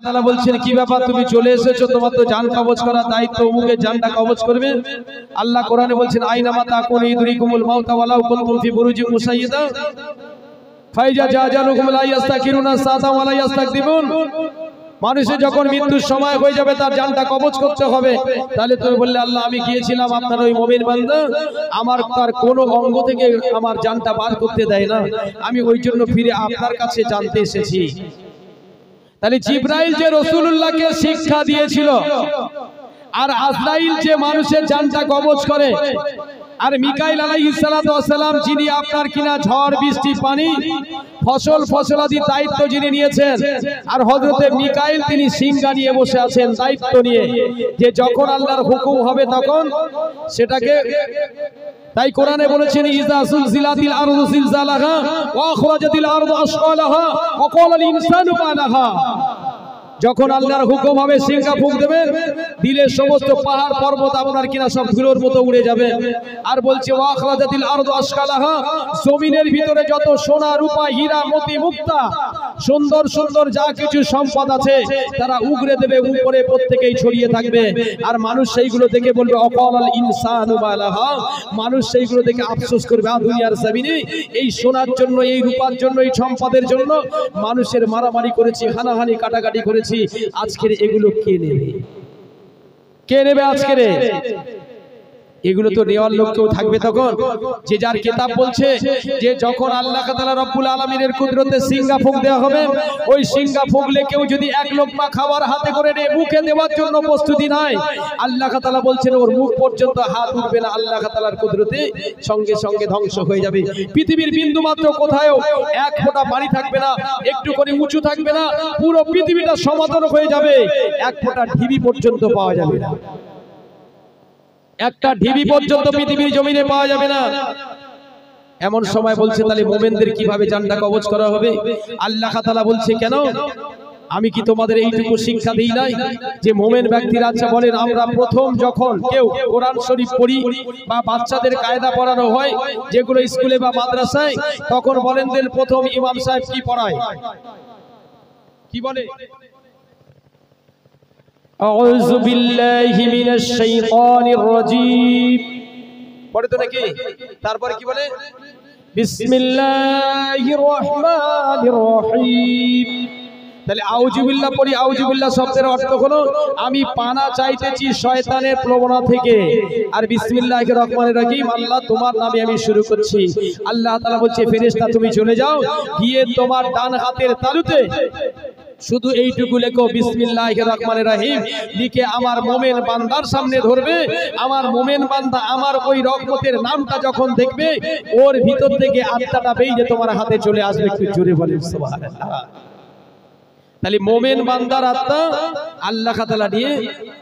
তাআলা বলছেন কি ব্যাপার তুমি চলে এসেছো, তোমার তো জান কবজ করার দায়িত্ব, অমুকের জানটা কবজ করবে। আল্লাহ কোরআনে বলছেন আইনামা তাকুনু ইদরিকুমুল মাউত ওয়ালাউ কুনতুম ফি বুরুজিন মুশাইয়্যাদা ফাইজা জাজালুকুম লা ইস্তাকিরুনা সাআতা ওয়া লা ইস্তাকদিমুন। মানুষের যখন মৃত্যুর সময় হয়ে যাবে তার জানটা কবজ করতে হবে। তাহলে তুমি বললে আল্লাহ আমি গিয়েছিলাম আপনার ওই মুমিন বান্দা, আমার তার কোন অঙ্গ থেকে আমার জানটা বার করতে দেয় না, আমি ওই জন্য ফিরে আপনার কাছে জানতে এসেছি। তাহলে জিবরাইল যে রাসূলুল্লাহকে শিক্ষা দিয়েছিল, আর আজরাইল যে মানুষের জানটা কবজ করে, আর মিকাইল আলাইহিস সালাতু ওয়াস সালাম যিনি আপনার কিনা ঝড় বৃষ্টি পানি ফসল ফসলাদি দায়িত্ব যিনি নিয়েছেন, আর হযরতে মিকাইল তিনি সিংহা নিয়ে বসে আছেন দায়িত্ব নিয়ে, যে যখন আল্লাহর হুকুম হবে তখন সেটাকে। তাই কোরআনে বলেছেন ইযা সুলজিলাতিল আরদু জিলজালাহা ওয়া আখরাজাতিল আরদু আসকালাহা ওয়া ক্বালাল ইনসানু মা লাহা। যখন আল্লাহর হুকুম হবে সিংহা ফুঁক দেবেন, দিলের সমস্ত পাহাড় পর্বত আপনার কিনা সব ধুলোর মতো উড়ে যাবে। আর বলছে ওয়া আখরাজাতিল আরদু আসকালাহা, জমিনের ভিতরে যত সোনা রূপা হীরা মতি মুক্তা সুন্দর সুন্দর যা কিছু সম্পদ আছে তারা উগরে দেবে, উপরে প্রত্যেকেই ছড়িয়ে থাকবে। আর মানুষ সেইগুলো দেখে বলবে অকালাল ইনসানু মা লাহা, মানুষ সেইগুলো দেখে আফসোস করবে দুনিয়ার জমিনে এই সোনার জন্য, এই রূপার জন্য, এই সম্পদের জন্য মানুষের মারামারি করেছি, হানাহানি কাটাকাটি করেছি, আজকের এগুলো কে নেবে? কে নেবে আজকের? এগুলো তো নেওয়ার লোক কেউ থাকবে তখন। যে যার কিতাব বলছে যে যখন আল্লাহ তাআলা রব্বুল আলামিনের কুদরতে সিংহা ফুঁক দেওয়া হবে, ওই সিংহা ফুঁকলে কেউ যদি এক লোকমা খাবার হাতে করে নিয়ে মুখে দেওয়ার জন্য প্রস্তুতি নাই, আল্লাহ তাআলা বলছেন ওর মুখ পর্যন্ত হাত উঠবে না, আল্লাহ তাআলার কুদরতে সঙ্গে সঙ্গে ধ্বংস হয়ে যাবে। পৃথিবীর বিন্দু মাত্র কোথাও এক ফোঁটা পানি থাকবে না, একটু করে উঁচু থাকবে না, পুরো পৃথিবীটা সমাদর হয়ে যাবে, এক ফোঁটা ঢিবি পর্যন্ত পাওয়া যাবে না, একটা ঢিবি পর্যন্ত পৃথিবীর জমিনে পাওয়া যাবে না। এমন সময় বলছে তাহলে মুমিনদের কিভাবে জানটা কবজ করা হবে? আল্লাহ তাআলা বলছে কেন আমি কি তোমাদের এইটুকু শিক্ষা দিই নাই যে মুমিন ব্যক্তিরা আচ্ছা বলেন আমরা প্রথম যখন কেউ কোরআন শরীফ পড়ি বা বাচ্চাদের কায়দা পড়ানো হয় যেগুলো স্কুলে বা মাদ্রাসায়, তখন বলেন দেন প্রথম ইমাম সাহেব কি পড়ায়? কি বলে? আউযু বিল্লাহি মিনাশ শাইতানির রাজীম পড়ে তো নাকি? তারপরে কি বলে? বিসমিল্লাহির রহমানির রহিম। তাহলে আউযু বিল্লাহ পড়ি, আউযু বিল্লাহ শব্দের অর্থ হলো আমি পানা চাইতেছি শয়তানের প্রবণতা থেকে, আর বিসমিল্লাহির রহমানির রহিম আল্লাহ তোমার নামে আমি শুরু করছি। আল্লাহ তাআলা বলছে ফেরেশতা তুমি চলে যাও, গিয়ে তোমার ডান হাতের তালুতে শুধু এইটুকু লেখো বিসমিল্লাহির রহমানির রহিম, লিখে আমার মুমিন বান্দার সামনে ধরবে। আমার মুমিন বান্দা আমার ওই রহমতের নামটা যখন দেখবে, ওর ভিতর থেকে আত্মাটা বেরিয়ে তোমার হাতে চলে আসবে। একটু জোরে বলেন সুবহানাল্লাহ। তাহলে মুমিন বান্দার আত্মা আল্লাহ তাআলা নিয়ে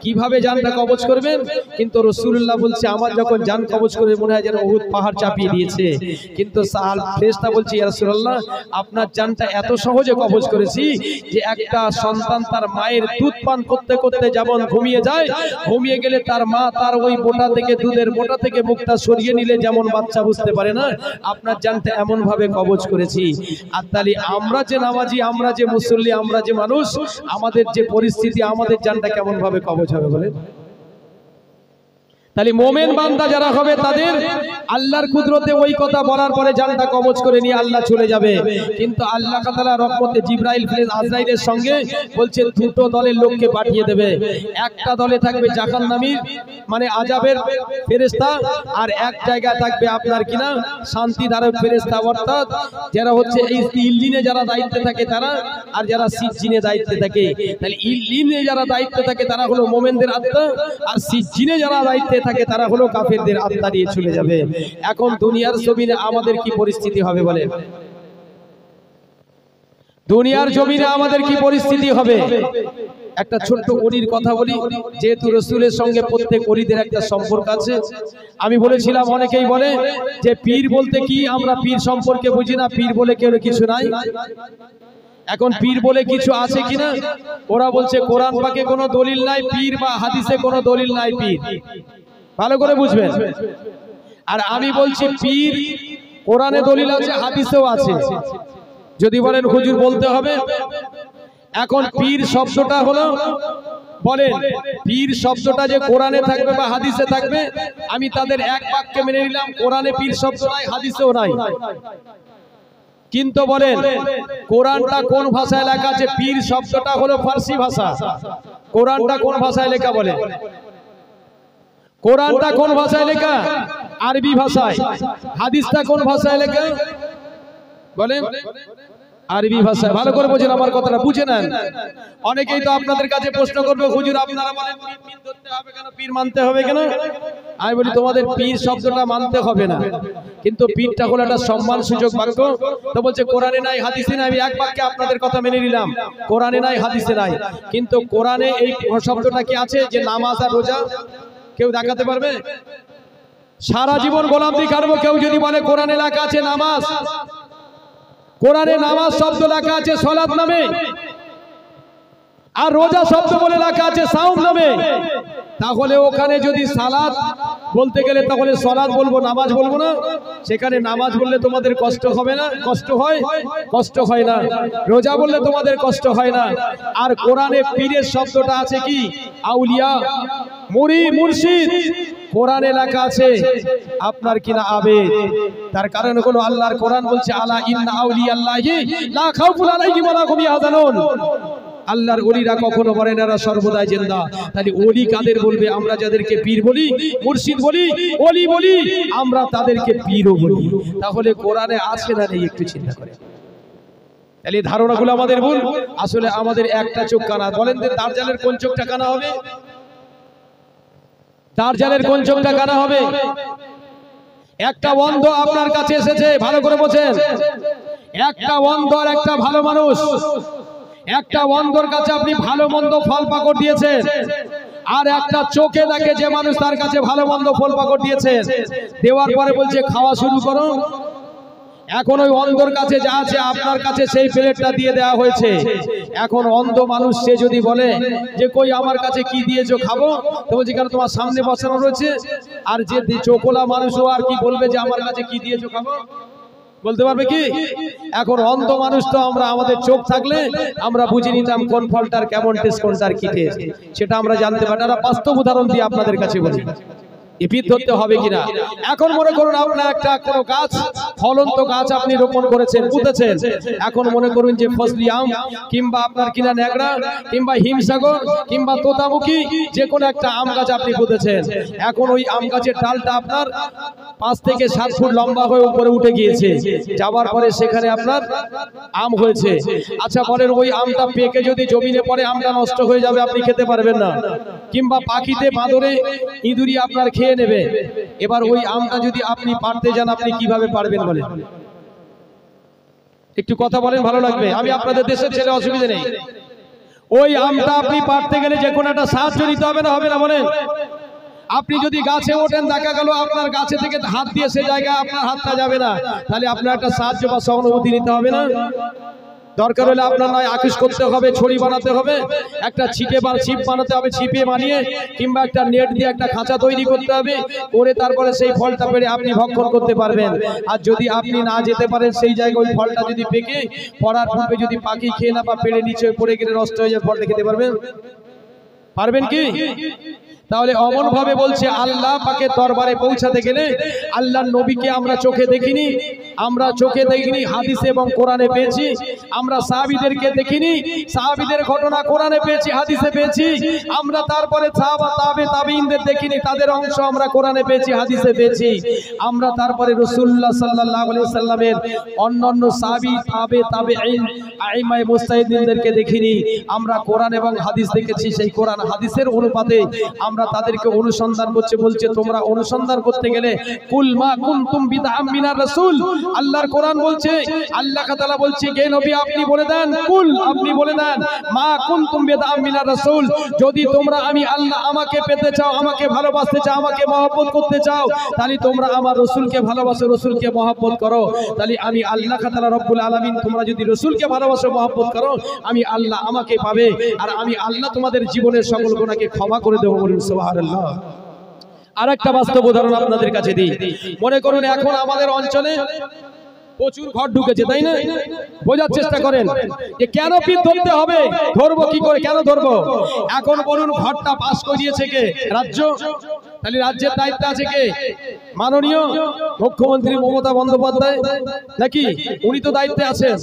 কিভাবে জানটা কবজ করবেন? কিন্তু রাসূলুল্লাহ বলছে আমার যখন জান কবজ করে মনে হয় যেন উহুদ পাহাড় চাপিয়ে দিয়েছে, কিন্তু ফেরেশতা বলছে ইয়া রাসূলুল্লাহ আপনার জানটা এত সহজে কবজ করেছি যে একটা সন্তান তার মায়ের দুধ পান করতে করতে যেমন ঘুমিয়ে যায়, ঘুমিয়ে গেলে তার মা তার ওই বোটা থেকে দুধের বোটা থেকে মুখটা সরিয়ে নিলে যেমন বাচ্চা বুঝতে পারে না, আপনার জানটা এমন ভাবে কবজ করেছি। আর তাহলে আমরা যে নামাজি, আমরা যে মুসল্লি, আমরা যে মানুষ, আমাদের যে পরিস্থিতি, আমাদের জানটা কেমন ভাবে কবজ হবে বলেন? তাহলে মুমিন বান্দা যারা হবে তাদের আল্লাহর কুদরতে ওই কথা বলার পরে জানটা কবজ করে নিয়ে আল্লাহ চলে যাবে। কিন্তু আল্লাহ তাআলা রহমতে জিবরাইল আজরাইলের সঙ্গে বলছে দুটো দলের লোককে পাঠিয়ে দেবে। একটা দলে থাকবে জাহান্নামীর মানে আযাবের ফেরেশতা, আর এক জায়গায় থাকবে আপনার কিনা শান্তিদায়ক ফেরেশতা, অর্থাৎ যারা হচ্ছে এই ইল্লিনে যারা দায়িত্বে থাকে তারা, আর যারা সিজ্জিনে দায়িত্বে থাকে। তাহলে ইল্লিনে যারা দায়িত্বে থাকে তারা হলো মুমিনদের আত্মা, আর সিজ্জিনে যারা দায়িত্বে থাকে তারা হলো কাফেরদের আত্মা নিয়ে চলে যাবে। এখন দুনিয়ার জমিনে আমাদের কি পরিস্থিতি হবে বলেন? দুনিয়ার জমিনে আমাদের কি পরিস্থিতি হবে? একটা ছোট্ট ওলির কথা বলি, যেহেতু রাসূলের সঙ্গে প্রত্যেক ওলিদের একটা সম্পর্ক আছে। আমি বলেছিলাম অনেকেই বলে যে পীর বলতে কি, আমরা পীর সম্পর্কে বুঝি না, পীর বলে কেউ কিছু নাই। এখন পীর বলে কিছু আছে কিনা? ওরা বলছে কোরআন পাকে কোনো দলিল নাই পীর, বা হাদিসে কোনো দলিল নাই পীর। ভালো করে বুঝবেন। আর আমি বলছি পীর কোরআনে দলিল আছে, হাদিসেও আছে। যদি বলেন হুজুর বলতে হবে, এখন পীর শব্দটা হলো, বলেন পীর শব্দটা যে কোরআনে থাকবে বা হাদিসে থাকবে, আমি তাদের এক বাক্যে মেনে নিলাম কোরআনে পীর শব্দ নাই, হাদিসেও নাই। কিন্তু বলেন কোরআনটা কোন ভাষায় লেখা আছে? পীর শব্দটা হলো ফার্সি ভাষা। কোরআনটা কোন ভাষায় লেখা? বলেন কোরআনটা কোন ভাষায় লেখা? আরবি ভাষায়। হাদিসটা কোন ভাষায় লেখা? বলেন আরবি ভাষায়। ভালো করে বোঝেন আমার কথাটা, বুঝে নেন। অনেকেই তো আপনাদের কাছে প্রশ্ন করবে, হুজুর আপনারা বলেন পীর ধরতে হবে কেন, পীর মানতে হবে কেন? আমি বলি তোমাদের পীর শব্দটা মানতে হবে না, কিন্তু পীরটা হলো একটা সম্মানসূচক বাক্য। তো বলছে কোরআনে নাই, হাদিসে নাই। আমি এক বাক্যে আপনাদের কথা মেনে নিলাম, কোরআনে নাই, হাদিসে নাই। কিন্তু কোরআনে এই শব্দটা কি আছে যে নামাজ আর রোজা? কেউ দেখাতে পারবে? সারা জীবন গোলামি করবো কেউ যদি বলে কোরআনে লেখা আছে নামাজ, কোরআনে নামাজ শব্দ লেখা আছে সালাত নামে, আর রোজা শব্দ বলে লেখা আছে সাওম নামে, তাহলে ওখানে যদি সালাত বলতে গেলে তাহলে সালাত বলবো, নামাজ বলবো না? সেখানে নামাজ বললে তোমাদের কষ্ট হবে না? কষ্ট হয়? কষ্ট হয় না। রোজা বললে তোমাদের কষ্ট হয় না। আর কোরআনে পীরের শব্দটা আছে কি? আউলিয়া, মুরিদ, মুর্শিদ। কোরআনে লেখা আছে আপনার কিনা আবেদ। তার কারণ হলো আল্লাহর কোরআন বলছে আলা ইন্না আউলিয়াল্লাহি লা খাউফুন আলাইহিম ওয়া লা হুম ইয়াহজানুন। আল্লাহর ওলিরা কখনো মরে না, সর্বদাই জিন্দা। তাহলে ওলি কাদের বলবে? আমরা যাদেরকে পীর বলি, মুর্শিদ বলি, ওলি বলি, আমরা তাদেরকে পীরও বলি। তাহলে কোরআনে আছে না নেই একটু চিন্তা করে। তাহলে ধারণাগুলো আমাদের ভুল। আসলে আমাদের একটা চোখ কানা। বলেন যে দার্জালের কোন চোখটা কানা হবে? দার্জালের কোন চোখটা কানা হবে? একটা অন্ধ আপনার কাছে এসেছে, ভালো করে বোঝেন। একটা অন্ধ আর একটা ভালো মানুষ, একটা অন্ধর কাছে আপনি ভালো মন্দ ফল পাকড় দিয়েছেন, আর একটা চোখে দেখে যে মানুষ তার কাছে ভালো মন্দ ফল পাকড় দিয়েছেন, দেওয়ার পরে বলছে খাওয়া শুরু করো। এখন ওই অন্ধর কাছে যা আছে আপনার কাছে সেই প্লেটটা দিয়ে দেওয়া হয়েছে। এখন অন্ধ মানুষ সে যদি বলে যে কই আমার কাছে কি দিয়েছো খাবো, তো বলছি কেন তোমার সামনে বসানো রয়েছে। আর যে চোখলা মানুষও আর কি বলবে যে আমার কাছে কি দিয়েছো খাবো, বলতে পারবে কি? এখন অন্ধ মানুষ তো আমরা, আমাদের চোখ থাকলে আমরা বুঝে নিতাম কোন ফলটার কেমন টেস্ট, কোনটার কি টেস্ট, সেটা আমরা জানতে পারি। একটা বাস্তব উদাহরণ দিয়ে আপনাদের কাছে বলি পীর ধরতে হবে কিনা। এখন মনে করুন আপনার একটা কোনো গাছ, ফলন্ত গাছ আপনি রোপণ করেছেন, পুঁতেছেন। এখন মনে করুন যে ফজলি আম কিংবা আপনার কিনা ন্যাকড়া কিংবা হিমসাগর কিংবা তোতামুখী যে কোনো একটা আম গাছ আপনি পুঁতেছেন। এখন ওই আম গাছের ডালটা আপনার 5 থেকে 7 ফুট লম্বা হয়ে উপরে উঠে গিয়েছে, যাওয়ার পরে সেখানে আপনার আম হয়েছে। আচ্ছা বলেন ওই আমটা পেকে যদি জমিনে পড়ে আমটা নষ্ট হয়ে যাবে, আপনি খেতে পারবেন না, কিংবা পাখিতে বাঁদরে ইঁদুরি আপনার খেয়ে নেবে। এবার ওই আমটা যদি আপনি পারতে যান, আপনি কিভাবে পারবেন বলেন? একটু কথা বলেন, ভালো লাগবে। আমি আপনাদের দেশের ছেলে, অসুবিধা নেই। ওই আমটা আপনি পারতে গেলে যে কোনো একটা সাহায্য নিতে হবে না, হবে না বলেন? আপনি যদি গাছে ওঠেন, দেখা গেল আপনার গাছে থেকে হাত দিয়ে সে জায়গায় আপনার হাতটা যাবে না, তাহলে আপনার একটা সাহায্য বা সহানুভূতি নিতে হবে না? দরকার হলে আপনার নয় আকুশ করতে হবে, ছড়ি বানাতে হবে, একটা ছিপে বা ছিপ বানাতে হবে, ছিপে বানিয়ে কিংবা একটা নেট দিয়ে একটা খাঁচা তৈরি করতে হবে, করে তারপরে সেই ফলটা পেড়ে আপনি ভক্ষণ করতে পারবেন। আর যদি আপনি না যেতে পারেন সেই জায়গায়, ওই ফলটা যদি পেকে পড়ার পূর্বে যদি পাখি খেয়ে না বা পেড়ে নিচে পড়ে গেলে নষ্ট হয়ে যায়, ফলটা খেতে পারবেন? পারবেন কি? তাহলে অমন ভাবে বলছে আল্লাহ পাকের দরবারে পৌঁছাতে গেলে আল্লাহর নবীকে আমরা চোখে দেখিনি, আমরা চোখে দেখিনি, হাদিসে এবং কোরআনে পেয়েছি। আমরা সাহাবীদেরকে দেখিনি, সাহাবীদের ঘটনা কোরআনে পেয়েছি, হাদিসে পেয়েছি। আমরা তারপরে সাহাবা তাবে তাবেঈনদের দেখিনি, তাদের অংশ আমরা কোরআনে পেয়েছি, হাদিসে পেয়েছি। আমরা তারপরে রাসূলুল্লাহ সাল্লাল্লাহু আলাইহি সাল্লামের অন্যান্য সাহাবী তাবে তাবেঈন আইমায়ে মুজতাহিদিনদেরকে দেখিনি, আমরা কোরআন এবং হাদিস দেখেছি। সেই কোরআন হাদিসের অনুপাতে আমরা তাদেরকে অনুসন্ধান করছে। বলছে তোমরা অনুসন্ধান করতে গেলে কুল মা কুনতুম বিদআম মিনার রাসূল, আল্লাহর কোরআন বলছে, আল্লাহ তাআলা বলছে কে নবী আপনি বলে দেন, কুল আপনি বলে দেন, মা কুনতুম বিদআম মিনার রাসূল, যদি তোমরা আমি আল্লাহ আমাকে পেতে চাও, আমাকে ভালোবাসতে চাও, আমাকে মহব্বত করতে চাও, তাহলে তোমরা আমার রাসূলকে ভালোবাসো, রাসূলকে মহব্বত করো। তাহলে আমি আল্লাহ তাআলা রব্বুল আলামিন, তোমরা যদি রাসূলকে ভালোবাসো, মহব্বত করো, আমি আল্লাহ আমাকে পাবে, আর আমি আল্লাহ তোমাদের জীবনের সকল গুনাহকে ক্ষমা করে দেব। বলুন সুবহানাল্লাহ। আরেকটা বাস্তব উদাহরণ আপনাদের কাছে দিই। মনে করুন এখন আমাদের অঞ্চলে প্রচুর ঘর ঢুকেছে, তাই না? বোঝার চেষ্টা করেন যে কেন পীর ধরতে হবে, ধরবো কি করে, কেন ধরবো? এখন বলুন, ঘরটা পাস করিয়েছে কে? রাজ্য। তাহলে রাজ্যের দায়িত্ব আছে কে? মাননীয় মুখ্যমন্ত্রী মমতা বন্দ্যোপাধ্যায়, নাকি? উনি তো দায়িত্বে আছেন।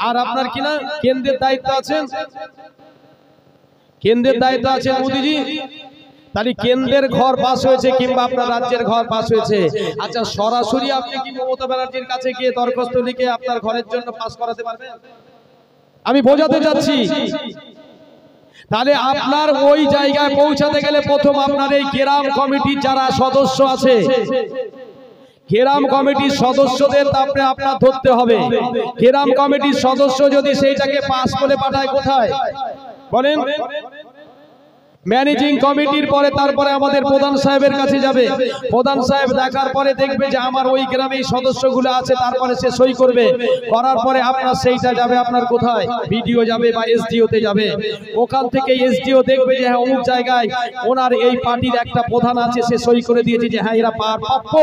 আর আপনার কিনা কেন্দ্রের দায়িত্ব আছেন, কেন্দ্রের দায়িত্ব আছেন মোদিজি। তাহলে কেন্দ্রের ঘর পাস হয়েছে কিংবা আপনার রাজ্যের ঘর পাস হয়েছে, আচ্ছা সরাসরি আপনি কি মমতা ব্যানার্জির কাছে গিয়ে দরখাস্ত লিখে আপনার ঘরের জন্য পাস করাতে পারবেন? আমি বোঝাতে চাচ্ছি। তাহলে আপনার ওই জায়গায় পৌঁছাতে গেলে প্রথম আপনার এই গ্রাম কমিটির যারা সদস্য আছে, গ্রাম কমিটির সদস্যদের তারপরে আপনার ধরতে হবে। গ্রাম কমিটির সদস্য যদি সেইটাকে পাস করে পাঠায় কোথায় বলেন? ম্যানেজিং কমিটির পরে তারপরে আমাদের প্রধান সাহেবের কাছে যাবে। প্রধান সাহেব দেখার পরে দেখবে যে আমার ওই গ্রামেই সদস্যগুলো আছে, তারপরে সে সই করবে। করার পরে আপনার সেইটা যাবে আপনার কোথায়? বিডিও যাবে বা এসডিও তে যাবে। ওখান থেকে এসডিও দেখবে যে হ্যাঁ অমুক জায়গায় ওনার এই পার্টির একটা প্রধান আছে, সে সই করে দিয়েছে যে হ্যাঁ এরা প্রাপ্য।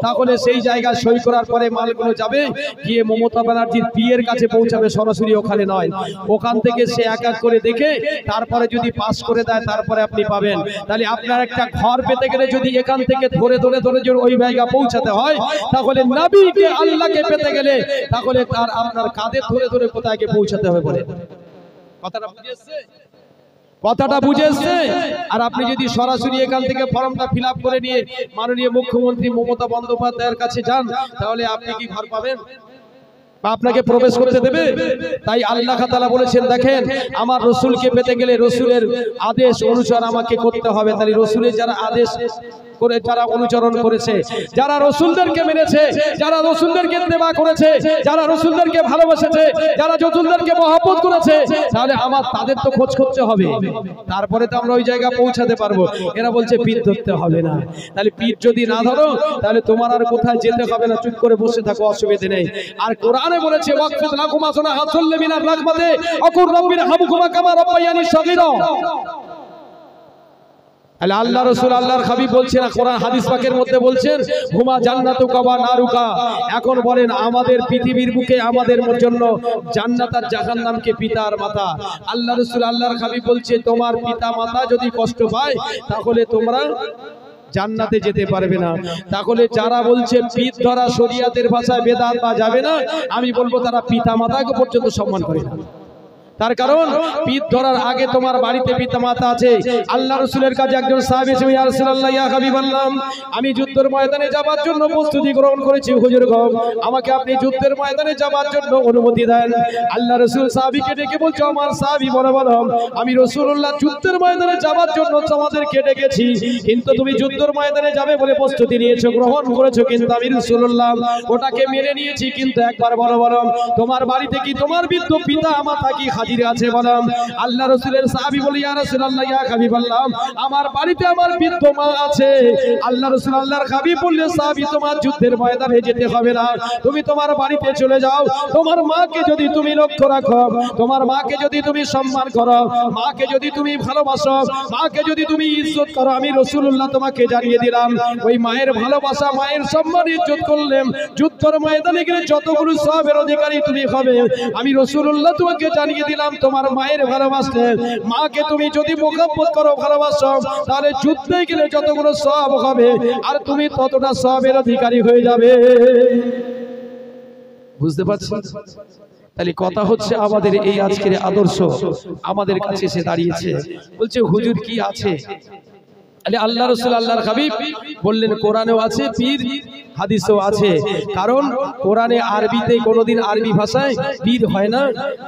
তাহলে সেই জায়গায় সই করার পরে মালগুলো যাবে গিয়ে মমতা ব্যানার্জির পিএর কাছে পৌঁছাবে, সরাসরি ওখানে নয়। ওখান থেকে সে এক এক করে দেখে তারপরে যদি পাস করে দেয় তারপরে আপনি পাবেন। তাহলে আপনার একটা ঘর পেতে গেলে যদি এখান থেকে ধরে ধরে ধরে যদি ওই জায়গা পৌঁছাতে হয়, তাহলে নবীকে আল্লাহকে পেতে গেলে তাহলে তার আপনার কাঁধে ধরে ধরে কোথায় গিয়ে পৌঁছাতে হবে বলে। কথাটা বুঝে এসছে? কথাটা বুঝে এসছে? আর আপনি যদি সরাসরি এখান থেকে ফর্মটা ফিল আপ করে নিয়ে মাননীয় মুখ্যমন্ত্রী মমতা বন্দ্যোপাধ্যায়ের কাছে যান, তাহলে আপনি কি ঘর পাবেন? আপনাকে প্রবেশ করতে দেবে? তাই আল্লাহ তাআলা বলেছেন, দেখেন আমার রসুলকে পেতে গেলে রসুলের আদেশ অনুসরণ আমাকে করতে হবে। তাহলে রসুলের যারা আদেশ করে, যারা অনুচরণ করেছে, যারা রসুলদেরকে মেনেছে, যারা রসুলদেরকে ইত্তেবা করেছে, যারা রসুলদেরকে ভালোবেসেছে, যারা রসুলদেরকে মহব্বত করেছে, তাহলে আমার তাদের তো খোঁজ করতে হবে, তারপরে তো আমরা ওই জায়গা পৌঁছাতে পারবো। এরা বলছে পীর ধরতে হবে না। তাহলে পীর যদি না ধরো তাহলে তোমার আর কোথায় যেতে হবে না, চুপ করে বসে থাকো, অসুবিধা নেই। আর কোরআনে বলেছে ওয়াকফিদ লাকুমা সুনাহাতুল মিনার রাহমাতে আকুর রাব্বির হামকুমা কামা রাব্বায়ানি সগীরা। আল্লাহ রাসূল আল্লাহর হাবিব বলছেন, কোরআন হাদিস পাকের মধ্যে বলছেন হুমা জান্নাতুকা ওয়া নারুকা। এখন বলেন আমাদের পৃথিবীর বুকে আমাদের জন্য জান্নাত আর জাহান্নাম কে পিতা আর মাতা। আল্লাহ রাসূল আল্লাহর হাবিব বলছে তোমার পিতা মাতা যদি কষ্ট পায় তাহলে তোমরা জান্নাতে যেতে পারবে না। তাহলে যারা বলছে পীর ধরা শরীয়তের ভাষায় বেদাত বা যাবে না, আমি বলবো তারা পিতা মাতাকে পর্যন্ত সম্মান করে না। তার কারণ পীর ধরার আগে তোমার বাড়িতে পিতা মাতা আছে। আল্লাহ রাসূলের কাছে একজন সাহাবী এসে ইয়া রাসূলুল্লাহ ইয়া হাবিবাল্লাহ, আমি যুদ্ধের ময়দানে যাবার জন্য প্রস্তুতি গ্রহণ করেছি, হুজুর গো আমাকে আপনি যুদ্ধের ময়দানে যাবার জন্য অনুমতি দেন। আল্লাহ রাসূল সাহাবীকে ডেকে বলছে, আমার সাহাবী বলো বলো, আমি রাসূলুল্লাহ যুদ্ধের ময়দানে যাবার জন্য তোমাদেরকে ডেকেছি, কিন্তু তুমি যুদ্ধের ময়দানে যাবে বলে প্রস্তুতি নিয়েছো, গ্রহণ করেছো, কিন্তু আমি রাসূলুল্লাহ ওটাকে মেনে নিয়েছি। কিন্তু একবার বলো বলো, তোমার বাড়িতে কি তোমার বৃদ্ধ পিতা মাতা কি হাজির আছে? বললাম আল্লাহ রাসূলের সাহাবী বলে ইয়া রাসূলুল্লাহ ইয়া হাবিবাল্লাহ, আমার বাড়িতে আমার বৃদ্ধ মা আছে। আল্লাহ রাসূল আল্লাহর হাবিব বললেন, সাহাবী তোমার যুদ্ধের ময়দানে যেতে হবে না, তুমি তোমার বাড়িতে চলে যাও। তোমার মাকে যদি তুমি লক্ষ্য রাখো, তোমার মাকে যদি তুমি সম্মান করো, মাকে যদি তুমি ভালোবাসো, মাকে যদি তুমি ইজ্জত করো, আমি রাসূলুল্লাহ তোমাকে জানিয়ে দিলাম ওই মায়ের ভালোবাসা, মায়ের সম্মান ইজ্জত করলে যুদ্ধের ময়দানে গেলে যতগুলো সওয়াবের অধিকারী তুমি হবে, আমি রাসূলুল্লাহ তোমাকে জানিয়ে দিলাম তোমার মায়ের ভালোবাসলে, মাকে তুমি যদি মুহাব্বত করো, ভালোবাসো, তাহলে যুদ্ধে গেলে যতগুলো সওয়াব হবে আর তুমি ততটা সওয়াবের অধিকারী হয়ে যাবে। বুঝতে পারছেন? তাহলে কথা হচ্ছে আমাদের এই আজকের আদর্শ আমাদের কাছে এসে দাঁড়িয়েছে। বলছে হুজুর কি আছে? আল্লাহ রাসূল আল্লাহর হাবিব বললেন কোরআনেও আছে, পীর হাদিসেও আছে। কারণ কোরআনে আরবিতে কোনোদিন আরবি ভাষায় পীর হয় না,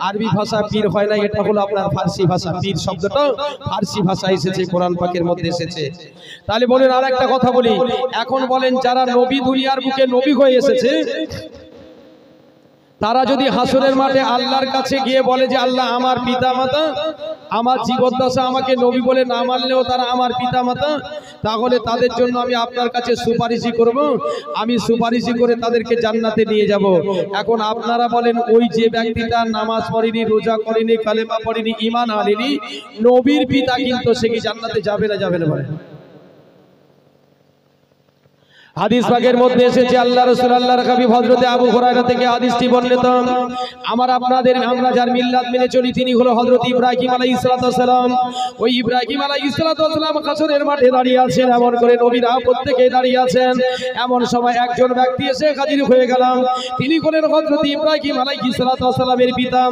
আরবি ভাষা পীর হয় না, এটা হলো আপনার ফার্সি ভাষা। পীর শব্দটা ফার্সি ভাষায় এসেছে, কোরআন পাকের মধ্যে এসেছে। তাহলে বলেন আর একটা কথা বলি, এখন বলেন যারা নবী দুনিয়ার বুকে নবী হয়ে এসেছে, তারা যদি হাসরের মাঠে আল্লাহর কাছে গিয়ে বলে যে আল্লাহ আমার পিতা মাতা আমার জীবদ্দশা আমাকে নবী বলে না মানলেও তারা আমার পিতা মাতা, তাহলে তাদের জন্য আমি আপনার কাছে সুপারিশই করব, আমি সুপারিশই করে তাদেরকে জান্নাতে নিয়ে যাব। এখন আপনারা বলেন ওই যে ব্যক্তিটা নামাজ পড়েনি, রোজা করেনি, কালেমা পড়েনি, ঈমান আনেনি, নবীর পিতা, কিন্তু সে কি জান্নাতে যাবে না যাবে না? বলেন হাদিস পাকের মধ্যে এসেছে আল্লাহ রাসূল আল্লাহর হাবিব হযরতে আবু হুরায়রা থেকে হাদিসটি বর্ণিত। আমরা যার মিল্লাত মেনে চলি তিনি হলো হযরত ইব্রাহিম আলাইহিস সালাম। ওই ইব্রাহিম আলাইহিস সালাম হাসরের মাঠে দাঁড়িয়ে আছেন, এমন করে নবীরা প্রত্যেকেই দাঁড়িয়ে আছেন। এমন সময় একজন ব্যক্তি এসে হাজির হয়ে গেলাম, তিনি হলেন হযরত ইব্রাহিম আলাইহিস সালামের পিতা,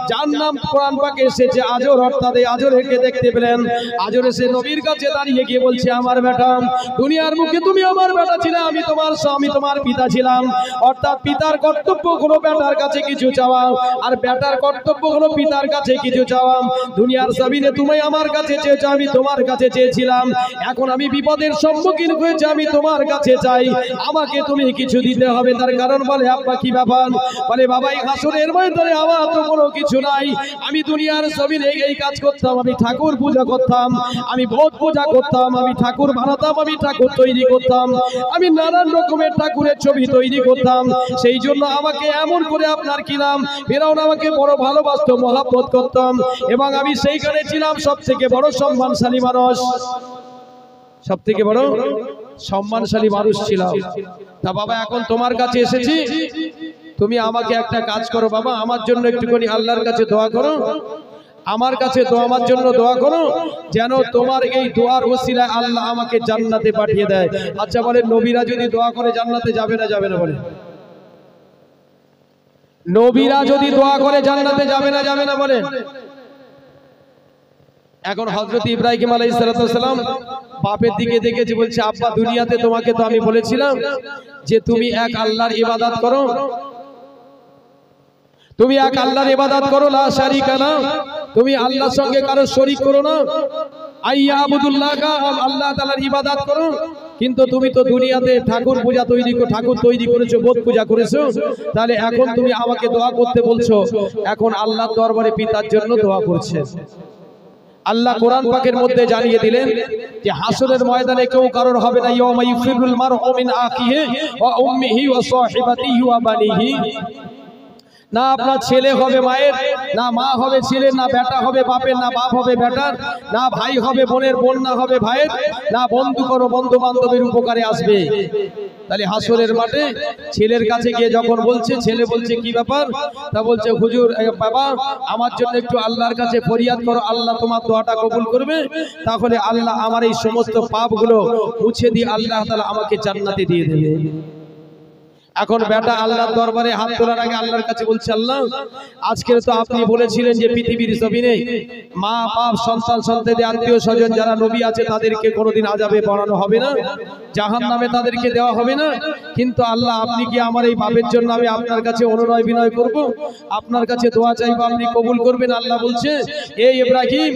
যার নাম কোরআন পাকে এসেছে আজর। অর্থাৎ এই আজরকে দেখতে পেলেন। আজর এসে নবীর কাছে দাঁড়িয়ে গিয়ে বলছে, আমার বেটা, দুনিয়ার মুখে তুমি আমার বেটা ছিলে, আমি তোমার স্বামী, তোমার পিতা ছিলাম। অর্থাৎ পিতার কর্তব্য হলো বেটার কাছে কিছু চাওয়া, আর বেটার কর্তব্য হলো পিতার কাছে কিছু চাওয়া। দুনিয়ার জমিনে তুমি আমার কাছে চেয়েছো, আমি তোমার কাছে চেয়েছিলাম। এখন আমি বিপদের সম্মুখীন হয়েছি, আমি তোমার কাছে চাই, আমাকে তুমি কিছু দিতে হবে। তার কারণ বলে, আব্বা কি ব্যাপার? বলে, বাবা এই হাসরের ময়দানে আমার তো কোনো কিছু নাই। আমি দুনিয়ার জমিনে এই কাজ করতাম, আমি ঠাকুর পূজা করতাম, আমি ভোট পূজা করতাম, আমি ঠাকুর বানাতাম, আমি ঠাকুর তৈরি করতাম, আমি নানান রকমের ঠাকুরের ছবি তৈরি করতাম। সেই জন্য আমাকে এমন করে আপনার কি নাম ফেরাউন আমাকে বড় ভালোবাসত, মহব্বত করতাম, এবং আমি সেইখানে ছিলাম সব থেকে বড় সম্মানশালী মানুষ, সব থেকে বড় সম্মানশালী মানুষ ছিলাম। তা বাবা এখন তোমার কাছে এসেছি, তুমি আমাকে একটা কাজ করো বাবা, আমার জন্য একটুখানি আল্লাহর কাছে দোয়া করো, আমার কাছে তো আমার জন্য দোয়া করো, যেন তোমার এই দোয়ার ওসিলায় আল্লাহ আমাকে জান্নাতে পাঠিয়ে দেয়। আচ্ছা বলেন, নবীরা যদি দোয়া করে জান্নাতে যাবে না যাবে না? বলে, নবীরা যদি দোয়া করে জান্নাতে যাবে না যাবে না? বলেন। এখন হযরত ইব্রাহিম আলাইহিস সালাম বাপের দিকে দেখেছে, বলছে, আব্বা দুনিয়াতে তোমাকে তো আমি বলেছিলাম যে তুমি এক আল্লাহর ইবাদত করো, তুমি এক আল্লাহর ইবাদত করো, লা শারীকা লাহু, তুমি আল্লাহর সঙ্গে কারো শরীক করো না, আইয়াবুদুল্লাহ, আল্লাহ তাআলার ইবাদত করো। কিন্তু তুমি তো দুনিয়াতে ঠাকুর পূজা ঠাকুর তৈরি করেছো, বোধ পূজা করেছো, তাহলে এখন তুমি আমাকে দোয়া করতে বলছো। এখন আল্লাহর দরবারে পিতার জন্য দোয়া করছে। আল্লাহ কোরআন পাকের মধ্যে জানিয়ে দিলেন যে হাসরের ময়দানে কেউ কারোর হবে না, ইয়াউমা ইফিরুল মারউ মিন আখিহি ওয়া উম্মিহি ওয়া সাহিবাতিহি ওয়া বানিহি। না আপনার ছেলে হবে মায়ের, না মা হবে ছেলের, না বেটা হবে বাপের, না বাপ হবে বেটার, না ভাই হবে বোনের, বোন না হবে ভাইয়ের, না বন্ধু কোনো বন্ধু বান্ধবের উপকারে আসবে। তাহলে হাসরের মাঠে ছেলের কাছে গিয়ে যখন বলছে, ছেলে বলছে কি ব্যাপার? তা বলছে, হুজুর বাবা আমার জন্য একটু আল্লাহর কাছে ফরিয়াদ করো, আল্লাহ তোমার দোয়াটা কবুল করবে, তাহলে আল্লাহ আমার এই সমস্ত পাপগুলো মুছে দিয়ে আল্লাহ তাআলা আমাকে জান্নাতে দিয়ে দেবে। এখন বেটা আল্লাহর দরবারে হাত তোলার আগে আল্লাহর কাছে বলছে, আল্লাহ আজকে তো আপনি বলেছিলেন যে পৃথিবীর জমিনে মা বাপ সন্তান সন্ততি আত্মীয় স্বজন যারা নবী আছে তাদেরকে কোনোদিন আযাবে পড়ানো হবে না, জাহান্নামে তাদেরকে দেওয়া হবে না। কিন্তু আল্লাহ আপনি কি আমার এই বাপের জন্য আমি আপনার কাছে অনুনয় বিনয় করব, আপনার কাছে দোয়া চাইবো, আপনি কবুল করবেন? আল্লাহ বলছে, এই ইব্রাহিম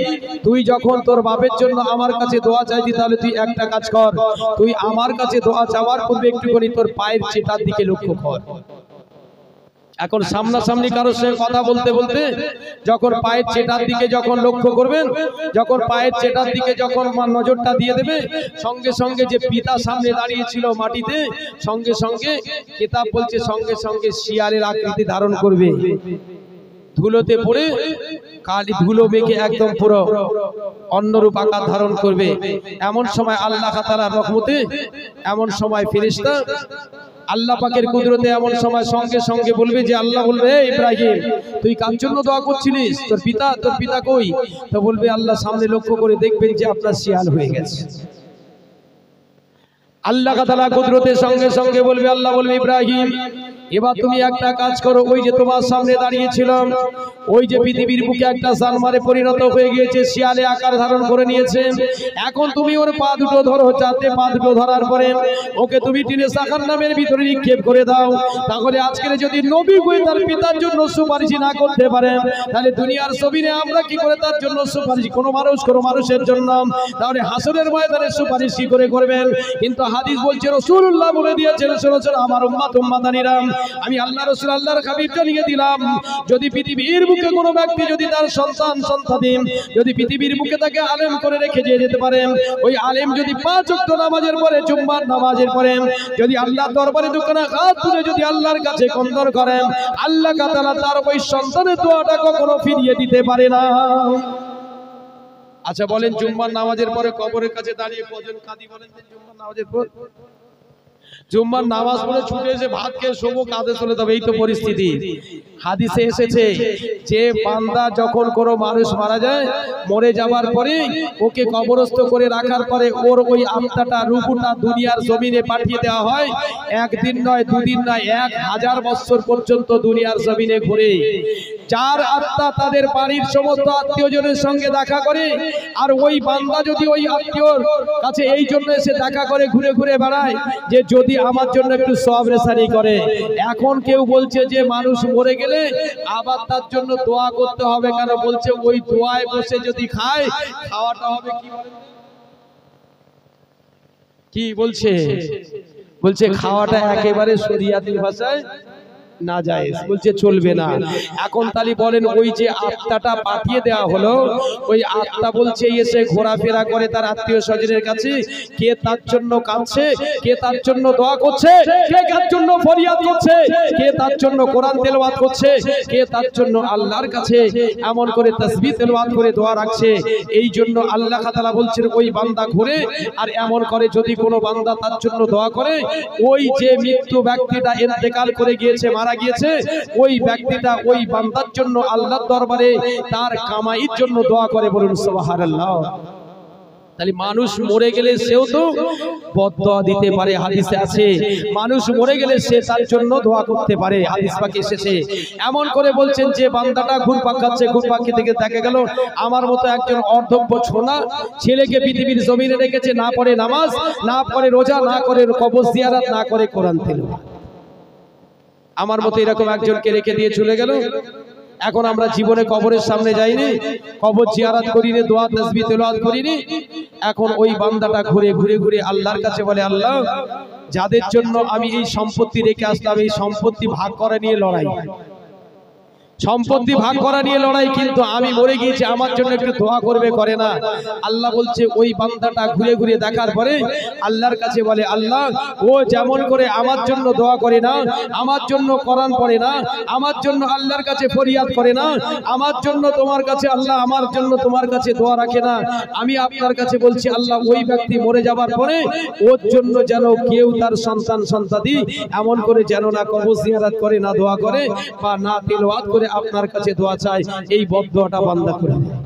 তুই যখন তোর বাপের জন্য আমার কাছে দোয়া চাইবি, তাহলে তুই একটা কাজ কর, তুই আমার কাছে দোয়া চাওয়ার পূর্বে একটুখানি তোর পায়ের চিটার দিকে লক্ষ্য কর। এখন সামনাসামনি কারোর সঙ্গে কথা বলতে বলতে যখন পায়ের চেটার দিকে যখন লক্ষ্য করবেন, যখন পায়ের চেটার দিকে যখন নজরটা দিয়ে দেবে, সঙ্গে সঙ্গে যে পিতা সামনে দাঁড়িয়ে ছিল মাটিতে, সঙ্গে সঙ্গে কিতাব বলছে সঙ্গে সঙ্গে শিয়ালের আকৃতি ধারণ করবে, ধুলোতে পড়ে কালি ধুলো মেখে একদম পুরো অন্যরূপ আকার ধারণ করবে। এমন সময় আল্লাহ তাআলার রহমতে, এমন সময় ফেরেশতা আল্লাহ পাকের কুদরতে এমন সময় সঙ্গে সঙ্গে বলবে যে, আল্লাহ বলবে, হে ইব্রাহিম তুই কার জন্য দোয়া করছিলিস? তোর পিতা কই? তো বলবে, আল্লাহ সামনে লক্ষ্য করে দেখবেন যে আপনার শিয়াল হয়ে গেছে। আল্লাহ তাআলা কুদরতে সঙ্গে সঙ্গে বলবে, আল্লাহ বলবে, ইব্রাহিম এবার তুমি একটা কাজ করো, ওই যে তোমার সামনে দাঁড়িয়েছিলাম, ওই যে পৃথিবীর বুকে একটা জানোয়ারে পরিণত হয়ে গিয়েছে, শিয়ালে আকার ধারণ করে নিয়েছে, এখন তুমি ওর পা দুটো ধরো, যাতে পা দুটো ধরার পরে ওকে তুমি টিনে জাহান্নামের ভিতরে নিক্ষেপ করে দাও। তাহলে আজকের যদি নবী হয়ে তার পিতার জন্য সুপারিশ না করতে পারেন, তাহলে দুনিয়ার জমিনে আমরা কি করে তার জন্য সুপারিশ, কোনো মানুষের জন্য, তাহলে হাসরের ময়দানে সুপারিশ কি করে করবেন? কিন্তু হাদিস বলছে, রাসূলুল্লাহ বলে দিয়েছেন, শোনো আমার উম্মতানিরা, আমি আল্লাহ রাসূল আল্লাহর হাবিব জানিয়ে দিলাম, যদি পৃথিবীর বুকে কোনো ব্যক্তি যদি তার সন্তান যদি পৃথিবীর বুকে তাকে আলেম করে রেখে যেতে পারেন, ওই আলেম যদি 5 ওয়াক্ত নামাজের পরে, জুম্মার নামাজের পরে যদি আল্লাহর দরবারে দুখানা হাত তুলে যদি আল্লাহর কাছে কন্দর করেন, আল্লাহ তাআলা তার ওই সন্তানের দোয়াটা কখনো ফিরিয়ে দিতে পারে না। আচ্ছা বলেন, জুম্মার নামাজের পরে কবরের কাছে দাঁড়িয়ে কজন কাঁদি বলেন? জুম্মার নামাজের পর জুম্মার নামাজ পড়ে ছুটে এসে ভাত খেয়ে শোবো, কাঁধে চলে যাবে, এই তো পরিস্থিতি। হাদিসে এসেছে যে বান্দা যখন কোনো মানুষ মারা যায়, মরে যাবার পরে ওকে কবরস্থ করে রাখার পরে ওর ওই আত্মাটা, রূহটা দুনিয়ার জমিনে পাঠিয়ে দেওয়া হয়। একদিন নয়, দুদিন নয়, 1000 বছর পর্যন্ত দুনিয়ার জমিনে ঘুরে। যার আত্মা তাদের বাড়ির সমস্ত আত্মীয়জনের সঙ্গে দেখা করে, আর ওই বান্দা যদি ওই আত্মীয়র কাছে এই জন্য এসে দেখা করে, ঘুরে ঘুরে বেড়ায় যে যদি আমার জন্য একটু সওয়াব রেসানি করে। এখন কেউ বলছে যে মানুষ মরে গেলে আবার তার জন্য দোয়া করতে হবে, কেন বলছে ওই দোয়ায় বসে যদি খায়, খাওয়াটা হবে কি বলছে, বলছে খাওয়াটা একেবারে শরিয়াতি ভাষায় না যায়, বলছে চলবে না। এখন তালি বলেন ওই যে আত্মাটা পাঠিয়ে দেওয়া হলো, ওই আত্মা বলছে এসে ঘোরাফেরা করে তার আত্মীয় স্বজনের কাছে, কে তার জন্য কাঁদছে, কে তার জন্য দোয়া করছে, কে তার জন্য ফরিয়াদ করছে, কে তার জন্য কোরআন তেলাওয়াত করছে, কে তার জন্য আল্লাহর কাছে এমন করে তাসবিহ তেলাওয়াত করে দোয়া রাখছে। এই জন্য আল্লাহ তাআলা বলছেন ওই বান্দা ঘুরে আর এমন করে, যদি কোনো বান্দা তার জন্য দোয়া করে, ওই যে মৃত্যু ব্যক্তিটা ইন্তেকাল করে গিয়েছে, মারা গিয়েছে, ওই ব্যক্তিটা ওই বান্দার জন্য আল্লাহর দরবারে তার কামাইয়ের জন্য দোয়া করে। বলুন সুবহানাল্লাহ। তাহলে মানুষ মরে গেলে সেও তো বদদোয়া দিতে পারে, হাদিসে আছে। মানুষ মরে গেলে সে তার জন্য দোয়া করতে পারে, হাদিস পাকে এসেছে। এমন করে বলছেন যে বান্দাটা ঘুরপাক খাচ্ছে, ঘুরপাক খেতে গিয়ে দেখা গেল আমার মতো একজন অর্ধব্য ছোনা ছেলেকে পৃথিবীর জমিনে রেখেছে, না পড়ে নামাজ, না পড়ে রোজা, না করে কবর জিয়ারত, না করে কোরআন তেলাওয়াত। আমার মতো এরকম একজনকে রেখে দিয়ে চলে গেল। এখন আমরা জীবনে কবরের সামনে যাইনি, কবর জিয়ারত করিনি, দোয়া তাসবিহ তেলাওয়াত করিনি। এখন ওই বান্দাটা ঘুরে ঘুরে ঘুরে আল্লাহর কাছে বলে, আল্লাহ যাদের জন্য আমি এই সম্পত্তি রেখে আসলাম, এই সম্পত্তি ভাগ করা নিয়ে লড়াই, সম্পত্তি ভাগ করা নিয়ে লড়াই, কিন্তু আমি মরে গিয়েছি, আমার জন্য একটু দোয়া করবে, করে না। আল্লাহ বলছে ওই বান্দাটা ঘুরে ঘুরে দেখার পরে আল্লাহর কাছে বলে, আল্লাহ ও যেমন করে আমার জন্য দোয়া করে না, আমার জন্য কোরআন পড়ে না, আমার জন্য আল্লাহর কাছে ফরিয়াদ করে না, আমার জন্য তোমার কাছে আল্লাহ, আমার জন্য তোমার কাছে দোয়া রাখে না, আমি আপনার কাছে বলছি আল্লাহ ওই ব্যক্তি মরে যাবার পরে ওর জন্য যেন কেউ তার সন্তান সন্ততি এমন করে যেন না কবর জিয়ারত করে, না দোয়া করে, বা না তেলাওয়াত করে আপনার কাছে দোয়া চাই, এই বদদোয়াটা বান্দা করে দেয়।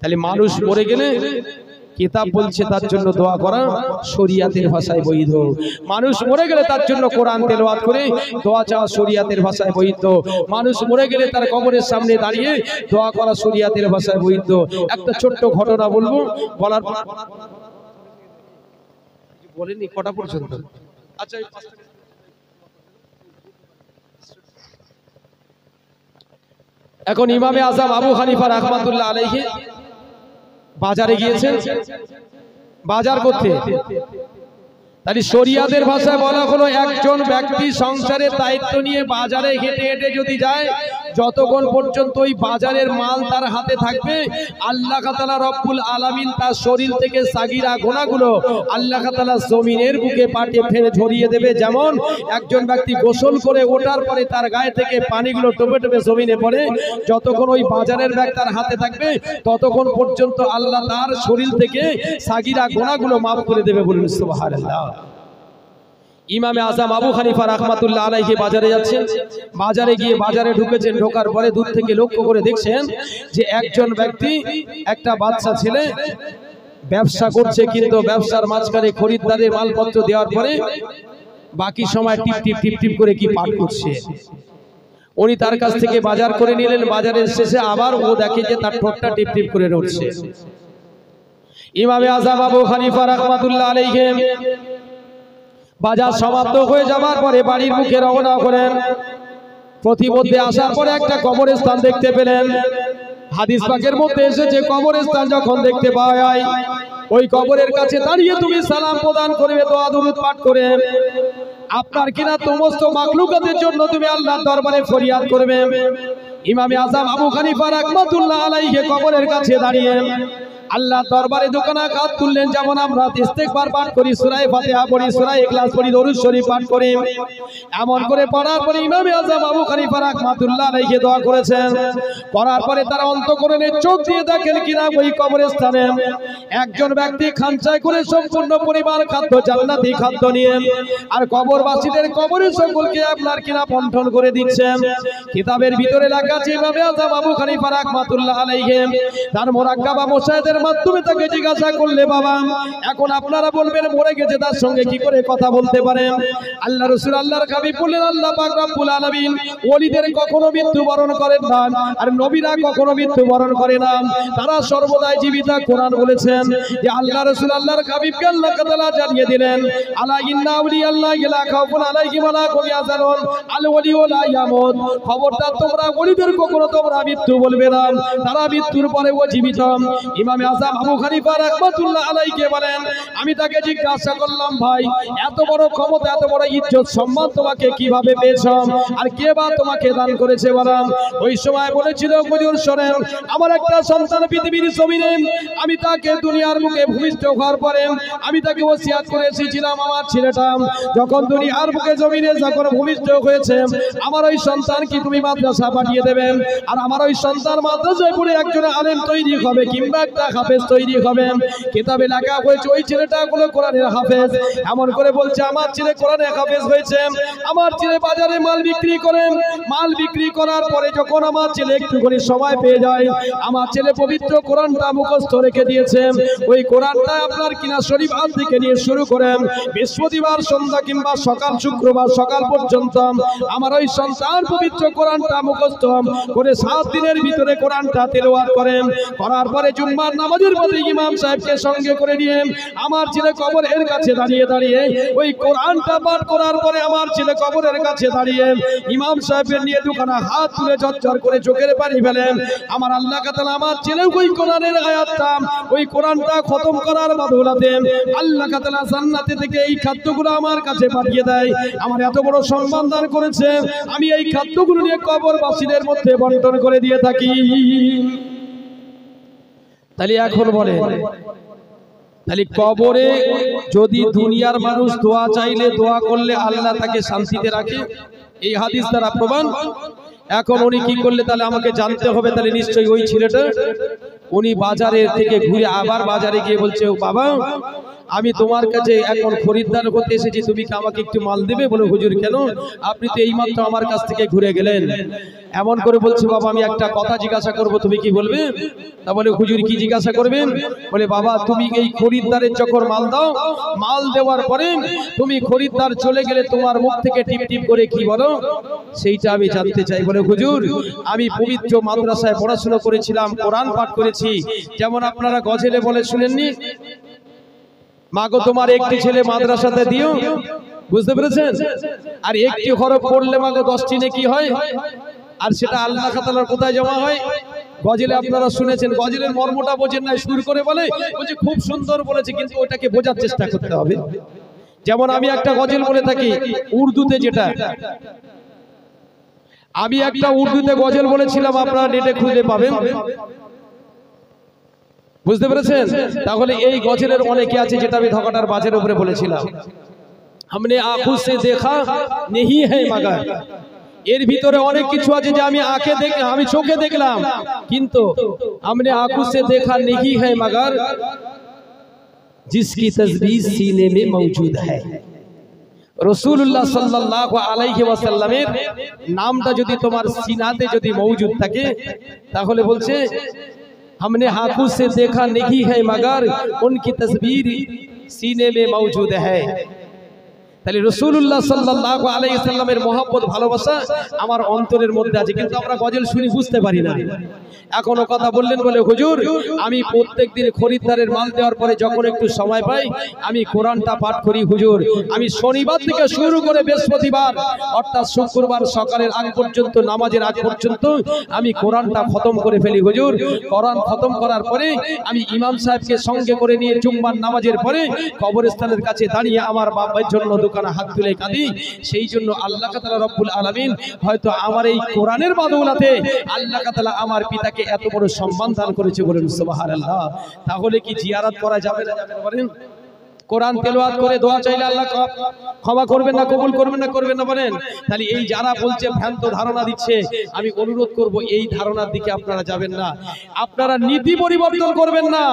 তাহলে মানুষ মরে গেলে কিতাব বলছে তার জন্য দোয়া করা শরিয়াতের ভাষায় বৈধ। মানুষ মরে গেলে তার জন্য কোরআন তেলাওয়াত করে দোয়া চাওয়া শরিয়াতের ভাষায় বৈধ। মানুষ মরে গেলে তার কবরের সামনে দাঁড়িয়ে দোয়া করা শরিয়াতের ভাষায় বৈধ। একটা ছোট্ট ঘটনা বলবো, বলার বলেনি কটা পর্যন্ত? আচ্ছা, এখন ইমামে আযম আবু হানিফা রাহমাতুল্লাহ আলাইহি বাজারে গিয়েছেন বাজার করতে। তাহলে শরিয়াতের ভাষায় বলা হলো একজন ব্যক্তি সংসারের দায়িত্ব নিয়ে বাজারে হেঁটে হেঁটে যদি যায়, যতক্ষণ পর্যন্ত ওই বাজারের মাল তার হাতে থাকবে, আল্লাহ তাআলা রব্বুল আলামিন তার শরীর থেকে সাগীরা গুনাহগুলো আল্লাহ তাআলা জমিনের বুকে পাঠিয়ে ফেলে ঝরিয়ে দেবে। যেমন একজন ব্যক্তি গোসল করে ওঠার পরে তার গায়ে থেকে পানিগুলো টোপে টোপে জমিনে পড়ে, যতক্ষণ ওই বাজারের ব্যাগ তার হাতে থাকবে ততক্ষণ পর্যন্ত আল্লাহ তার শরীর থেকে সাগীরা গুনাহগুলো মাফ করে দেবে। বলুন সুবহানাল্লাহ। ইমামে আযম আবু হানিফা রাহমাতুল্লাহ আলাইহি বাজারে যাচ্ছেন, বাজারে গিয়ে বাজারে ঢুকেছেন, ঢোকার পরে দূর থেকে লক্ষ্য করে দেখছেন যে একজন ব্যক্তি একটা বাচ্চা ছেলে ব্যবসা করছে, কিন্তু ব্যবসার মাঝখানে খরিদ্দারের মালপত্র দেওয়ার পরে বাকি সময় টিপ টিপ টিপ টিপ করে কি পাঠ করছে। উনি তার কাছ থেকে বাজার করে নিলেন, বাজারের শেষে আবার ও দেখে যে তার ঠোঁটটা টিপ টিপ করে নড়ছে। ইমামে আযম আবু হানিফা রাহমাতুল্লাহ আলাইহি বাজার সমাপ্ত হয়ে যাবার পরে বাড়ির মুখে রওনা করেন। প্রতিমধ্যে আসার পরে একটা কবরস্থান দেখতে পেলেন। হাদিস পাকের মধ্যে এসেছে কবরস্থান যখন দেখতে পাওয়া যায়, ওই কবরের কাছে দাঁড়িয়ে তুমি সালাম প্রদান করবে, দোয়া দুরূদ পাঠ করে আপনার কিনা সমস্ত মাখলুকাতের জন্য তুমি আল্লাহর দরবারে ফরিয়াদ করবে। ইমামে আযম আবু হানিফা রাহমাতুল্লাহ আলাইহি কবরের কাছে দাঁড়িয়ে আল্লাহ দরবারে দোকানা হাত তুললেন। যেমন আমরা ইস্তেগফার পাঠ করি, সূরা ফাতিহা পড়ি, সূরা ইখলাস পড়ি, দরুদ শরীফ পাঠ করি, এমন করে পড়ার পরে ইমাম আযম আবু হানিফা রাহমাতুল্লাহ আলাইহি দোয়া করেছেন। পড়ার পরে তারা অন্তঃকরণে চোখ দিয়ে দেখেন কিনা ওই কবরস্থানে একজন ব্যক্তি খানচায় করে সম্পূর্ণ পরিবার খাদ্য জান্নাতি খাদ্য নিয়ে আর কবরবাসীদের কবরে সকলকে আপনার কিনা বন্টন করে দিচ্ছেন। কিতাবের ভিতরে লেখা আছে ইমাম আযম আবু হানিফা রাহমাতুল্লাহ আলাইহি তার মুরাক্কাবা মুশাহিদের মাধ্যমে তাকে জিজ্ঞাসা করলে, বাবা এখন আপনারা বলবেন মরে গেছে, তার সঙ্গে কি করে কথা বলতে পারেন? আল্লাহ রাসূল আল্লাহর হাবিব বললেন, আল্লাহ পাক রব্বুল আলামিন ওলিদের কখনো মৃত্যুবরণ করেন না আর নবীরা কখনো মৃত্যুবরণ করে না, তারা সর্বদাই জীবিত। কোরআন বলেছেন যে আল্লাহ রাসূল আল্লাহর হাবিবকে আল্লাহ তাআলা জানিয়ে দিলেন, আলা ইন্না আউলিয়াল্লাহি লা খাউফুন আলাইহিম ওয়া লা হুম ইয়াহজানুন আল ওয়ালি লা ইয়ামুত। খবরদার তোমরা ওলিদের কখনো তোমরা মৃত্যু বলবে না, তারা মৃত্যুর পরেও জীবিত। ইমাম আযম আবু হানিফা রাহমাতুল্লাহ আলাইহি বলেন, আমি তাকে জিজ্ঞাসা করলাম, ভাই এত বড় ক্ষমতা এত বড় ইজ্জত সম্মান তোমাকে কিভাবে পেয়েছো আর কে বা তোমাকে দান করেছে? বললাম ওই সময় বলেছিল, হুজুর শোনেন, আমার একটা সন্তান পৃথিবীর জমিনে, আমি তাকে দুনিয়ার মুখে ভূমিষ্ঠ হওয়ার পরে আমি তাকে ওসিয়াত করে এসেছিলাম, আমার ছেলেটা যখন দুনিয়ার মুখে জমিনে যখন ভূমিষ্ঠ হয়েছে আমার ওই সন্তান কি তুমি মাদ্রাসা পাঠিয়ে দেবেন আর আমার ওই সন্তান মাদ্রাসায় পড়ে একজন আলেম তৈরি হবে কিংবা একটা হাফেজ তৈরি হবে। কিতাবে লেখা হয়েছে ওই ছেলেটা হলো কোরআনের হাফেজ। এমন করে বলছে, আমার ছেলে কোরআনের হাফেজ হয়েছে, আমার ছেলে বাজারে মাল বিক্রি করে, মাল বিক্রি করার পরে যখন আমার ছেলে একটুখানি সময় পেয়ে যায় আমার ছেলে পবিত্র কোরআনটা মুখস্থ রেখে দিয়েছে। ওই কোরআনটা আপনার কিনা শরীফ আল থেকে নিয়ে শুরু করেন বৃহস্পতিবার সন্ধ্যা কিংবা সকাল শুক্রবার সকাল পর্যন্ত আমার ওই সন্তান পবিত্র কোরআনটা মুখস্থ করে 7 দিনের ভিতরে কোরআনটা তেলাওয়াত করেন। করার পরে জুম্মার নামাজের পরে ইমাম সাহেবকে সঙ্গে করে নিয়ে আমার ছেলে কবরের কাছে দাঁড়িয়ে দাঁড়িয়ে ওই কোরআনটা পাঠ করার পরে আমার ছেলে কবরের কাছে দাঁড়িয়ে ইমাম সাহেবের নিয়ে দুখানা হাত তুলে ঝরঝর করে চোখের পানি ফেলেন। আমার আল্লাহ তাআলা আমার ছেলে ওই কোরআনের আয়াতটা ওই কোরআনটা খতম করার বদৌলতে আল্লাহ তাআলা জান্নাতে থেকে এই খাদ্যগুলো আমার কাছে পাঠিয়ে দেয়। আমার এত বড় সম্মান দান করেছে, আমি এই খাদ্যগুলো নিয়ে কবরবাসীদের মধ্যে বন্টন করে দিয়ে থাকি। তাহলে এখন বলে, তাহলে কবরে যদি দুনিয়ার মানুষ দোয়া চাইলে দোয়া করলে আল্লাহ তাকে শান্তিতে রাখে, এই হাদিস দ্বারা প্রমাণ। এখন উনি কি করলে তাহলে আমাকে জানতে হবে, তাহলে নিশ্চয়ই ওই ছেলেটা উনি বাজারে থেকে ঘুরে আবার বাজারে গিয়ে বলছে, ও বাবা আমি তোমার কাছে এখন খরিদ্দার করতে এসেছি, তুমি কি আমাকে একটু মাল দেবে? বলে হুজুর কেন, আপনি তো এইমাত্র আমার কাছ থেকে ঘুরে গেলেন। এমন করে বলছে, বাবা আমি একটা কথা জিজ্ঞাসা করব, তুমি কি বলবে? তা বলে হুজুর কি জিজ্ঞাসা করবেন? বলে বাবা তুমি এই খরিদ্দারের যখন মাল দাও, মাল দেওয়ার পরে তুমি খরিদ্দার চলে গেলে তোমার মুখ থেকে টিপ টিপ করে কি বলো, সেইটা আমি জানতে চাই। বলে হুজুর আমি পবিত্র মাদ্রাসায় পড়াশোনা করেছিলাম, কোরআন পাঠ করেছি, যেমন আপনারা গজলে বলে শুনেননি, মাগো তোমার একটি ছেলে মাদ্রাসাতে দিও, বুঝতে পেরেছেন? আর একটি হরফ পড়লে মাগো 10টি নেকি হয়, আর সেটা আল্লাহ তাআলার কোথায় জমা হয়? গজলে আপনারা শুনেছেন, গজলের মর্মটা বোঝেন না, সুর করে বলে বলছে খুব সুন্দর বলেছে, কিন্তু ওটাকে বোঝার চেষ্টা করতে হবে। যেমন আমি একটা গজল বলে থাকি উর্দুতে, যেটা আমি একটা উর্দুতে গজল বলেছিলাম, আপনারা নেটে খুঁজে পাবেন, বুঝতে পেরেছেন? তাহলে এই গজলের অনেকে আছে যেটা আমি ধকাটার বাজের উপরে বলেছিলাম, हमने आंखों से देखा नहीं है मगर, এর ভিতরে অনেক কিছু আছে যে আমি আমি চোখে দেখলাম, কিন্তু हमने आंखों से देखा नहीं है मगर जिसकी तस्वीर सीने में मौजूद है। রাসূলুল্লাহ সাল্লাল্লাহু আলাইহি ওয়াসাল্লামের নামটা যদি তোমার সিনাতে যদি মौजूद থাকে, তাহলে বলছে हमने आंखों से देखा नहीं है मगर उनकी तस्वीर सीने में मौजूद है। তাহলে রাসূলুল্লাহ সাল্লাল্লাহু আলাইহি ওয়াসাল্লামের মহব্বত ভালোবাসা আমার অন্তরের মধ্যে আছে, কিন্তু আমরা গজল শুনি বুঝতে পারি না। এখনো কথা বললেন বলে হুজুর আমি প্রত্যেকদিন খরিদ্দারের মাল দেওয়ার পরে যখন একটু সময় পাই আমি কোরআনটা পাঠ করি হুজুর, আমি শনিবার থেকে শুরু করে বৃহস্পতিবার অর্থাৎ শুক্রবার সকালের আগ পর্যন্ত, নামাজের আগ পর্যন্ত আমি কোরআনটা খতম করে ফেলি হুজুর। কোরআন খতম করার পরে আমি ইমাম সাহেবকে সঙ্গে করে নিয়ে জুম্মার নামাজের পরে কবরস্থানের কাছে দাঁড়িয়ে আমার বাবার জন্য কানা হাত তুলে কাঁদি। সেই জন্য আল্লাহ তাআলা রব্বুল আলামিন হয়তো আমার এই কোরআনের বদৌলতে আল্লাহ তাআলা আমার পিতাকে এত বড় সম্মান দান করেছে, বলেন সুবহানাল্লাহ। তাহলে কি জিয়ারত করা যাবে না যাবে না বলেন? কোরআন তেলাওয়াত করে দোয়া চাইলে আল্লাহ ক্ষমা করবেন না, কবুল করবেন না, করবেন না বলেন? তাহলে এই যারা বলছে ভ্রান্ত ধারণা দিচ্ছে, আমি অনুরোধ করব এই ধারণার দিকে আপনারা যাবেন না। আপনারা নীতি পরিবর্তন করবেন না।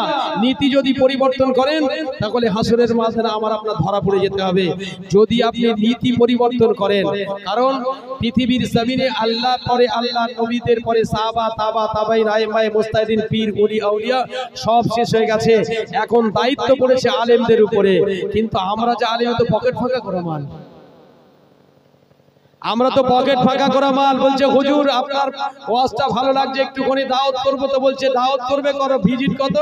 নীতি যদি পরিবর্তন করেন তাহলে হাসরের মাঠে আমার আপনার ধরা পড়ে যেতে হবে। যদি আপনি নীতি পরিবর্তন করেন, কারণ পৃথিবীর জমিনে আল্লাহ পরে আল্লাহ, নবীদের পরে সাহাবা, তাবাঈন, আইম্মায়ে মুজতাহিদিন, পীর, ওলি, আউলিয়া সব শেষ হয়ে গেছে। এখন দায়িত্ব পড়েছে আলেমদের উপরে। কিন্তু আমরা যে আলেম তো পকেট ফাঁকা করা মাল, আমরা তো পকেট ফাঁকা করা মাল। বলছে হুজুর আপনার ওয়াজটা ভালো লাগছে, একটুখানি দাওয়াত করবো। তো বলছে দাওয়াত করবে, করো, ভিজিট কত?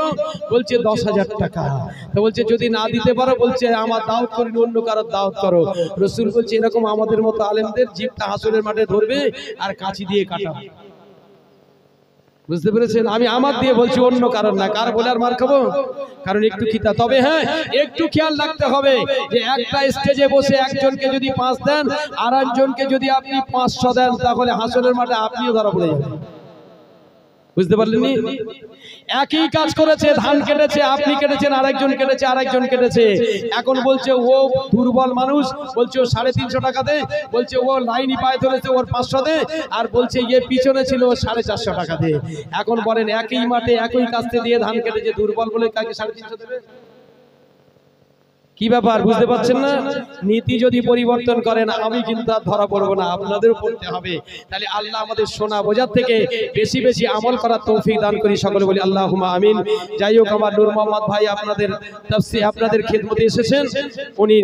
বলছে 10,000 টাকা। তো বলছে যদি না দিতে পারো, বলছে আমার দাওয়াত করিনি, অন্য কারোর দাওয়াত করো। রাসূল বলছে এরকম আমাদের মতো আলেমদের জিভটা হাসরের মাঠে ধরবে আর কাঁচি দিয়ে কাটাবে। বুঝতে পেরেছেন? আমি আমার দিয়ে বলছি, অন্য কারণ না। কার বলে আর মার খাবো? কারণ একটু খিতা। তবে হ্যাঁ, একটু খেয়াল রাখতে হবে যে একটা স্টেজে বসে একজনকে যদি 5 দেন আর একজনকে যদি আপনি 500 দেন, তাহলে হাসরের মাঠে আপনিও ধরা পড়ে যাবেন। বুঝতে পারলেন? একই কাজ করেছে, ধান কেটেছে, আপনি কেটেছেন, আরেকজন কেটেছে, আরেকজন কেটেছে। এখন বলছে ও দুর্বল মানুষ, বলছে ও 350 টাকা দে, বলছে ও লাইনই পায়ে ধরেছে, ওর 500 দে, আর বলছে ইয়ে পিছনে ছিল, ও 450 টাকা দে। এখন বলেন একই মাঠে একই কাস্তে দিয়ে ধান কেটেছে, দুর্বল বলে কাকে 350 দেবে? কি ব্যাপার বুঝতে পারছেন না? নীতি যদি পরিবর্তন করেন আমি কিন্তু আর ধরা পড়বো না, আপনাদেরও পড়তে হবে। তাহলে আল্লাহ আমাদের শোনা বোঝার থেকে বেশি বেশি আমল করার তৌফিক দান করি, সকলে বলি আল্লাহুম্মা আমিন। যাই হোক, আমার নূর মোহাম্মদ ভাই আপনাদের তাফসীর আপনাদের খিদমতে এসেছেন। উনি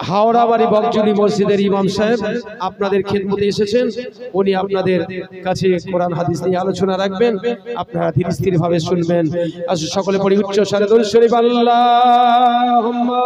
হাওড়া বাড়ি বকজুলি মসজিদের ইমাম সাহেব আপনাদের খিদমতে এসেছেন। উনি আপনাদের কাছে কোরআন হাদিস নিয়ে আলোচনা রাখবেন, আপনারা ধীর স্থির ভাবে শুনবেন। আসুন সকলে পড়ি উচ্চ স্বরে দরুদ শরীফ। আল্লাহুম্মা